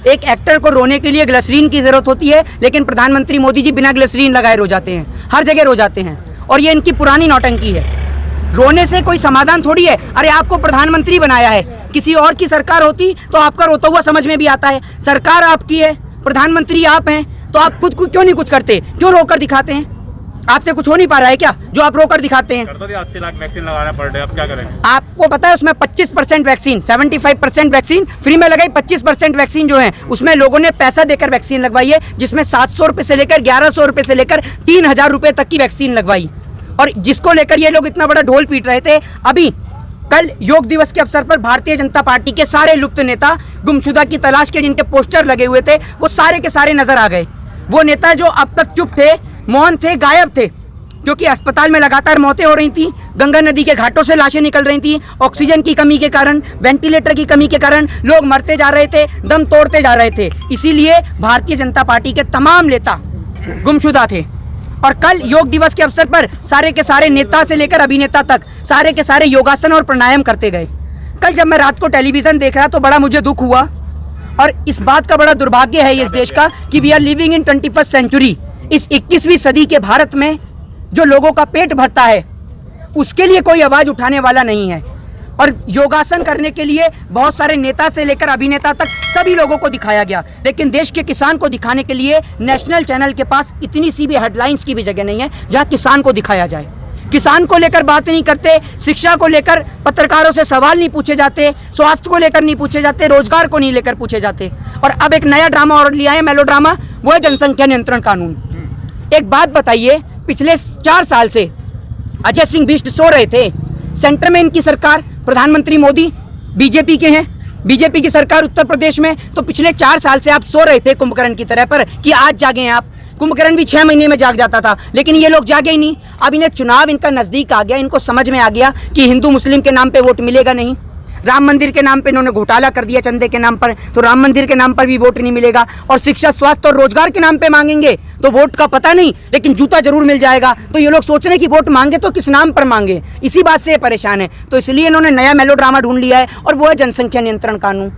एक एक्टर को रोने के लिए ग्लिसरीन की जरूरत होती है, लेकिन प्रधानमंत्री मोदी जी बिना ग्लिसरीन लगाए रो जाते हैं, हर जगह रो जाते हैं। और ये इनकी पुरानी नौटंकी है। रोने से कोई समाधान थोड़ी है। अरे आपको प्रधानमंत्री बनाया है, किसी और की सरकार होती तो आपका रोता हुआ समझ में भी आता है। सरकार आपकी है, प्रधानमंत्री आप हैं, तो आप खुद को क्यों नहीं कुछ करते, क्यों रोकर दिखाते हैं? आपसे कुछ हो नहीं पा रहा है क्या जो आप रोकर दिखाते हैं? 80 लाख वैक्सीन लगाना पर डे, अब क्या करेंगे? आपको पता है उसमें 25% वैक्सीन, 75% वैक्सीन फ्री में लगाई, 25% वैक्सीन जो है उसमें लोगों ने पैसा देकर वैक्सीन लगवाई है, जिसमें 700 रुपये से लेकर 1100 रुपये से लेकर 3000 रुपये तक की वैक्सीन लगवाई। और जिसको लेकर ये लोग इतना बड़ा ढोल पीट रहे थे। अभी कल योग दिवस के अवसर पर भारतीय जनता पार्टी के सारे लुप्त नेता, गुमशुदा की तलाश के जिनके पोस्टर लगे हुए थे, वो सारे के सारे नजर आ गए। वो नेता जो अब तक चुप थे, मौन थे, गायब थे, क्योंकि अस्पताल में लगातार मौतें हो रही थी, गंगा नदी के घाटों से लाशें निकल रही थी, ऑक्सीजन की कमी के कारण, वेंटिलेटर की कमी के कारण लोग मरते जा रहे थे, दम तोड़ते जा रहे थे। इसीलिए भारतीय जनता पार्टी के तमाम नेता गुमशुदा थे। और कल योग दिवस के अवसर पर सारे के सारे नेता से लेकर अभिनेता तक सारे के सारे योगासन और प्राणायाम करते गए। कल जब मैं रात को टेलीविजन देख रहा तो बड़ा मुझे दुख हुआ, और इस बात का बड़ा दुर्भाग्य है इस देश का कि we are living in 21st century. इस 21वीं सदी के भारत में जो लोगों का पेट भरता है उसके लिए कोई आवाज़ उठाने वाला नहीं है। और योगासन करने के लिए बहुत सारे नेता से लेकर अभिनेता तक सभी लोगों को दिखाया गया, लेकिन देश के किसान को दिखाने के लिए नेशनल चैनल के पास इतनी सी भी हेडलाइंस की भी जगह नहीं है जहां किसान को दिखाया जाए। किसान को लेकर बात नहीं करते, शिक्षा को लेकर पत्रकारों से सवाल नहीं पूछे जाते, स्वास्थ्य को लेकर नहीं पूछे जाते, रोजगार को नहीं लेकर पूछे जाते। और अब एक नया ड्रामा और लिया है, मेलो ड्रामा, वो है जनसंख्या नियंत्रण कानून। एक बात बताइए, पिछले 4 साल से अजय सिंह बिष्ट सो रहे थे। सेंटर में इनकी सरकार, प्रधानमंत्री मोदी बीजेपी के हैं, बीजेपी की सरकार उत्तर प्रदेश में, तो पिछले 4 साल से आप सो रहे थे कुंभकर्ण की तरह पर कि आज जागे आप। कुंभकर्ण भी 6 महीने में जाग जाता था, लेकिन ये लोग जागे ही नहीं। अब इन्हें चुनाव इनका नजदीक आ गया, इनको समझ में आ गया कि हिंदू मुस्लिम के नाम पे वोट मिलेगा नहीं। राम मंदिर के नाम पे इन्होंने घोटाला कर दिया चंदे के नाम पर, तो राम मंदिर के नाम पर भी वोट नहीं मिलेगा। और शिक्षा, स्वास्थ्य और रोजगार के नाम पे मांगेंगे तो वोट का पता नहीं, लेकिन जूता जरूर मिल जाएगा। तो ये लोग सोच रहे हैं कि वोट मांगे तो किस नाम पर मांगे, इसी बात से ये परेशान है। तो इसलिए इन्होंने नया मेलोड्रामा ढूंढ लिया है, और वो है जनसंख्या नियंत्रण कानून।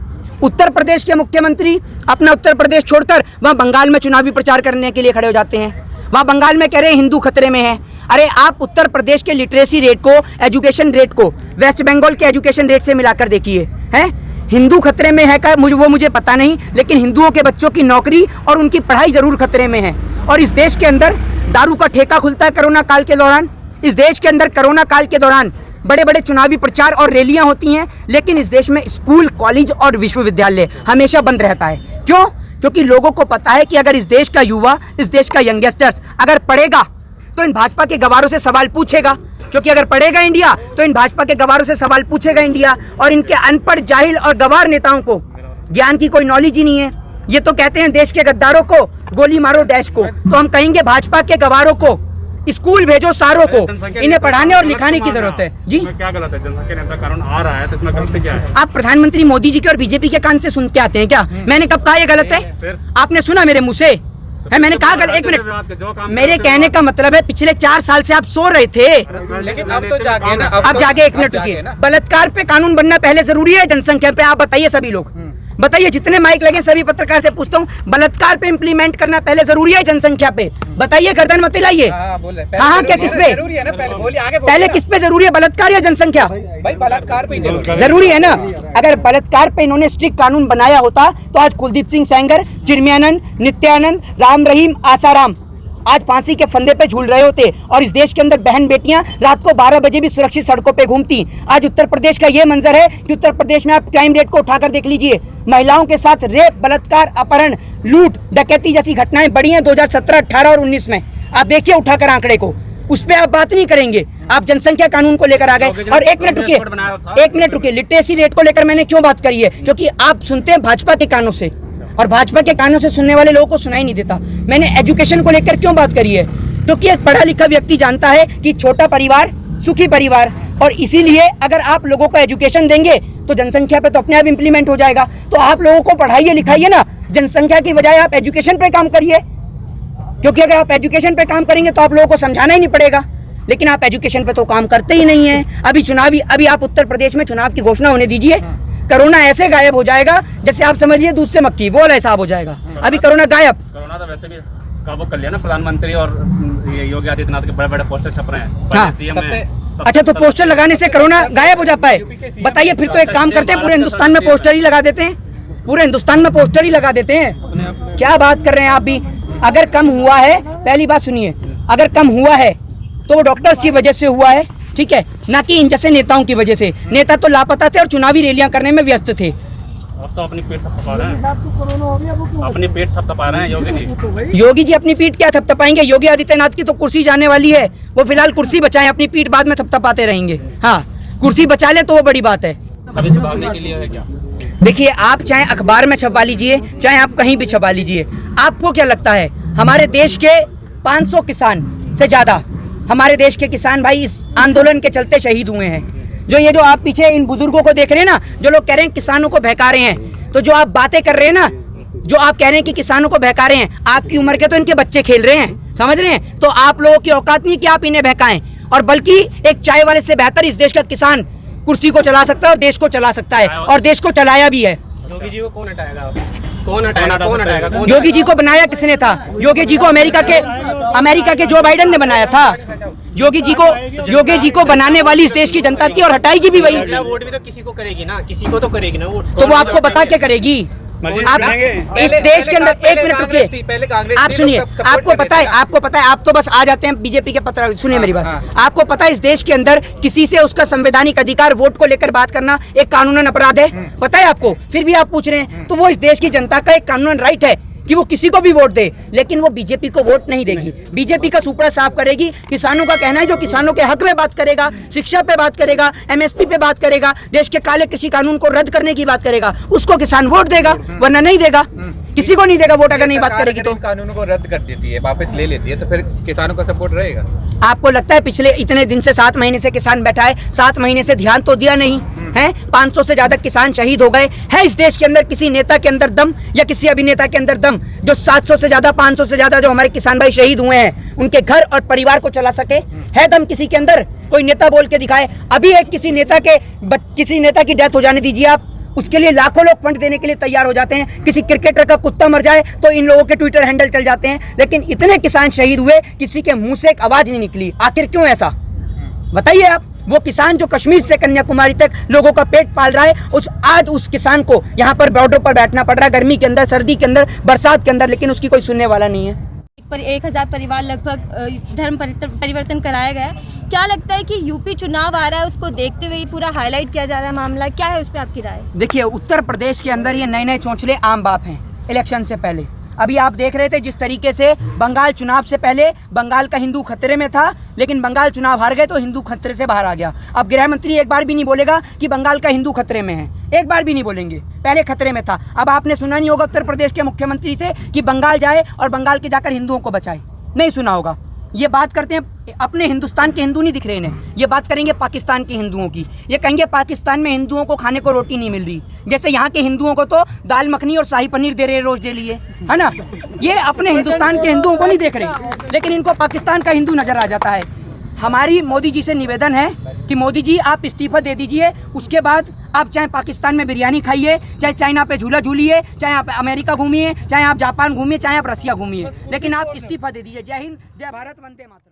उत्तर प्रदेश के मुख्यमंत्री अपना उत्तर प्रदेश छोड़कर वहाँ बंगाल में चुनावी प्रचार करने के लिए खड़े हो जाते हैं। वहाँ बंगाल में कह रहे हैं हिंदू खतरे में है। अरे आप उत्तर प्रदेश के लिटरेसी रेट को, एजुकेशन रेट को वेस्ट बंगाल के एजुकेशन रेट से मिलाकर देखिए, हैं हिंदू खतरे में है का मुझे पता नहीं, लेकिन हिंदुओं के बच्चों की नौकरी और उनकी पढ़ाई जरूर खतरे में है। और इस देश के अंदर दारू का ठेका खुलता है कोरोना काल के दौरान। इस देश के अंदर कोरोना काल के दौरान बड़े बड़े चुनावी प्रचार और रैलियां होती हैं, लेकिन इस देश में स्कूल, कॉलेज और विश्वविद्यालय हमेशा बंद रहता है। क्यों? क्योंकि लोगों को पता है कि अगर इस देश का युवा, इस देश का यंगस्टर्स अगर पढ़ेगा तो इन भाजपा के गवारों से सवाल पूछेगा, क्योंकि अगर पढ़ेगा इंडिया तो इन भाजपा के गवारों से सवाल पूछेगा इंडिया। और इनके अनपढ़, जाहिल और गवार नेताओं को ज्ञान की कोई नॉलेज ही नहीं है। ये तो कहते हैं देश के गद्दारों को गोली मारो डैश को, तो हम कहेंगे भाजपा के गवारों को स्कूल भेजो सारों को, इन्हें पढ़ाने और लिखाने की जरूरत है। जी क्या गलत है? जनसंख्या नियंत्रण कानून आ रहा है तो इसमें गलत क्या है? आप प्रधानमंत्री मोदी जी के और बीजेपी के कान से सुन के आते हैं क्या? मैंने कब कहा ये गलत है? आपने सुना मेरे मुंह से है? मैंने कहा गलत? 1 मिनट, मेरे कहने का मतलब है पिछले 4 साल से आप सो रहे थे, लेकिन अब तो जागे ना। अब जागे। 1 मिनट रुकिए। बलात्कार पे कानून बनना पहले जरूरी है, जनसंख्या पे? आप बताइए, सभी लोग बताइए, जितने माइक लगे सभी पत्रकार से पूछता हूँ, बलात्कार पे इम्प्लीमेंट करना पहले जरूरी है जनसंख्या पे? बताइए, गर्दन मत हिलाइए। हाँ, क्या किस पे जरूरी है ना? पहले किस पे जरूरी है, बलात्कार या जनसंख्या? भाई बलात्कार पे जरूरी है ना। अगर बलात्कार पे इन्होंने स्ट्रिक्ट कानून बनाया होता तो आज कुलदीप सिंह सेंगर, चिन्मयानंद, नित्यानंद, राम रहीम, आसाराम आज फांसी के फंदे पे झूल रहे होते, और इस देश के अंदर बहन बेटियां रात को 12 बजे भी सुरक्षित सड़कों पे घूमती। आज उत्तर प्रदेश का ये मंजर है कि उत्तर प्रदेश में आप क्राइम रेट को उठाकर देख लीजिए, महिलाओं के साथ रेप, बलात्कार, अपहरण, लूट, डकैती जैसी घटनाएं बढ़ी हैं 2017, 18 और 19 में। आप देखिए उठाकर आंकड़े को, उस पर आप बात नहीं करेंगे, आप जनसंख्या कानून को लेकर आ गए। और 1 मिनट रुकिए, 1 मिनट रुकिए, लिटरेसी रेट को लेकर मैंने क्यों बात करी है? क्योंकि आप सुनते हैं भाजपा के कानों से, और भाजपा के कानों से सुनने वाले लोगों को सुनाई नहीं देता। मैंने एजुकेशन को लेकर क्यों बात करी है? क्योंकि एक पढ़ा लिखा व्यक्ति जानता है कि छोटा परिवार सुखी परिवार, और इसीलिए अगर आप लोगों को एजुकेशन देंगे तो जनसंख्या पे तो अपने आप इम्प्लीमेंट हो जाएगा। तो आप लोगों को पढ़ाइए लिखाइए ना, जनसंख्या की बजाय आप एजुकेशन पे काम करिए, क्योंकि अगर आप एजुकेशन पे काम करेंगे तो आप लोगों को समझाना ही नहीं पड़ेगा। लेकिन आप एजुकेशन पे तो काम करते ही नहीं है। अभी आप उत्तर प्रदेश में चुनाव की घोषणा होने दीजिए, कोरोना ऐसे गायब हो जाएगा जैसे आप समझिए दूध से मक्खी, वो वाला हिसाब हो जाएगा। अभी कोरोना गायब। कोरोना तो वैसे भी काबू कर लिया ना प्रधानमंत्री और ये योगी आदित्यनाथ के बड़े बड़े पोस्टर छप रहे हैं। हाँ। सीएम सबसे अच्छा, तो पोस्टर लगाने से कोरोना गायब हो जाता है? बताइए, फिर तो एक काम करते हैं, पूरे हिंदुस्तान में पोस्टर ही लगा देते हैं, पूरे हिंदुस्तान में पोस्टर ही लगा देते हैं। क्या बात कर रहे हैं आप भी? अगर कम हुआ है, पहली बात सुनिए, अगर कम हुआ है तो वो डॉक्टर्स की वजह से हुआ है, ठीक है, ना कि इन जैसे नेताओं की वजह से। नेता तो लापता थे और चुनावी रैलियां करने में व्यस्त थे। अब तो अपनी पेट थपथपा रहे हैं, अपनी पेट थपथपा रहे हैं योगी जी। योगी जी अपनी पीठ क्या थपथपाएंगे? योगी आदित्यनाथ की तो कुर्सी जाने वाली है, वो फिलहाल कुर्सी बचाएं, अपनी पीठ बाद में थपथपाते रहेंगे। हाँ, कुर्सी बचा ले तो वो बड़ी बात है। अभी से भागने के लिए है क्या? देखिए, आप चाहे अखबार में छपवा लीजिए, चाहे आप कहीं भी छपवा लीजिए, आपको क्या लगता है हमारे देश के 500 किसान से ज्यादा हमारे देश के किसान भाई इस आंदोलन के चलते शहीद हुए हैं। जो आप पीछे इन बुजुर्गों को देख रहे हैं ना, जो लोग कह रहे हैं किसानों को बहका रहे हैं, तो जो आप बातें कर रहे हैं ना, जो आप कह रहे हैं कि किसानों को बहका रहे हैं, आपकी उम्र के तो इनके बच्चे खेल रहे हैं, समझ रहे हैं? तो आप लोगों की औकात नहीं कि आप इन्हें बहकाएं। और बल्कि एक चाय वाले से बेहतर इस देश का किसान कुर्सी को चला सकता है और देश को चला सकता है, और देश को चलाया भी है। योगी जी को कौन हटाएगा? कौन हटाएगा? योगी जी को बनाया किसने था? योगी जी को अमेरिका के जो बाइडेन ने बनाया था। योगी जी को बनाने वाली इस देश की जनता थी और हटाएगी भी वही। वोट भी तो किसी को करेगी ना, किसी को तो करेगी ना वोट। तो वो आपको बता क्या करेगी? आप इस देश के अंदर, एक मिनट रुकिए, पहले कांग्रेस, आप सुनिए, आपको पता है, आप तो बस आ जाते हैं बीजेपी के पत्र। सुनिए मेरी बात, आपको पता है इस देश के अंदर किसी से उसका संवैधानिक अधिकार वोट को लेकर बात करना एक कानूनन अपराध है, पता है आपको? फिर भी आप पूछ रहे हैं। तो वो इस देश की जनता का एक कानूनन राइट है कि वो किसी को भी वोट दे, लेकिन वो बीजेपी को वोट नहीं देगी। बीजेपी का सुपड़ा साफ करेगी। किसानों का कहना है जो किसानों के हक में बात करेगा, शिक्षा पे बात करेगा, एमएसपी पे बात करेगा, देश के काले कृषि कानून को रद्द करने की बात करेगा, उसको किसान वोट देगा, वरना नहीं देगा। किसी को नहीं देगा वोट अगर नहीं बात करेगी तो। कानून को रद्द कर देती है, वापस ले लेती है, तो फिर किसानों का सपोर्ट रहेगा। आपको लगता है पिछले इतने दिन से 7 महीने से किसान बैठा है, 7 महीने से ध्यान तो दिया नहीं है? 500 से ज्यादा किसान शहीद हो गए। है इस देश के अंदर किसी नेता के अंदर दम या किसी अभिनेता के अंदर दम जो 700 से ज्यादा 500 से ज्यादा जो हमारे किसान भाई शहीद हुए हैं उनके घर और परिवार को चला सके? है दम किसी के अंदर? कोई नेता बोल के दिखाए। अभी एक किसी नेता की डेथ हो जाने दीजिए आप, उसके लिए लाखों लोग फंड देने के लिए तैयार हो जाते हैं। किसी क्रिकेटर का कुत्ता मर जाए तो इन लोगों के ट्विटर हैंडल चल जाते हैं, लेकिन इतने किसान शहीद हुए, किसी के मुंह से एक आवाज नहीं निकली। आखिर क्यों ऐसा बताइए आप? वो किसान जो कश्मीर से कन्याकुमारी तक लोगों का पेट पाल रहा है, आज उस किसान को यहाँ पर बॉर्डर पर बैठना पड़ रहा है, गर्मी के अंदर, सर्दी के अंदर, बरसात के अंदर, लेकिन उसकी कोई सुनने वाला नहीं है। 1000 परिवार लगभग धर्म परिवर्तन कराया गया है। क्या लगता है कि यूपी चुनाव आ रहा है, उसको देखते हुए पूरा हाईलाइट किया जा रहा है मामला, क्या है उस पर आपकी राय? देखिए, उत्तर प्रदेश के अंदर ये नए चौंचले आम बाप हैं इलेक्शन से पहले। अभी आप देख रहे थे जिस तरीके से बंगाल चुनाव से पहले बंगाल का हिंदू खतरे में था, लेकिन बंगाल चुनाव हार गए तो हिंदू खतरे से बाहर आ गया। अब गृह मंत्री एक बार भी नहीं बोलेगा कि बंगाल का हिंदू खतरे में है, एक बार भी नहीं बोलेंगे। पहले खतरे में था। अब आपने सुना नहीं होगा उत्तर प्रदेश के मुख्यमंत्री से कि बंगाल जाए और बंगाल के जाकर हिंदुओं को बचाए, नहीं सुना होगा। ये बात करते हैं अपने हिंदुस्तान के हिंदू नहीं दिख रहे इन्हें, ये बात करेंगे पाकिस्तान के हिंदुओं की। ये कहेंगे पाकिस्तान में हिंदुओं को खाने को रोटी नहीं मिल रही, जैसे यहाँ के हिंदुओं को तो दाल मखनी और शाही पनीर दे रहे रोज डेली, है ना? ये अपने हिंदुस्तान के हिंदुओं को नहीं देख रहे, लेकिन इनको पाकिस्तान का हिंदू नजर आ जाता है। हमारी मोदी जी से निवेदन है कि मोदी जी आप इस्तीफा दे दीजिए, उसके बाद आप चाहे पाकिस्तान में बिरयानी खाइए, चाहे चाइना पे झूला झूलिए, चाहे आप अमेरिका घूमिए, चाहे आप जापान घूमिए, चाहे आप रसिया घूमिए, लेकिन आप इस्तीफा दे दीजिए। जय हिंद, जय भारत, वंदे मातरम।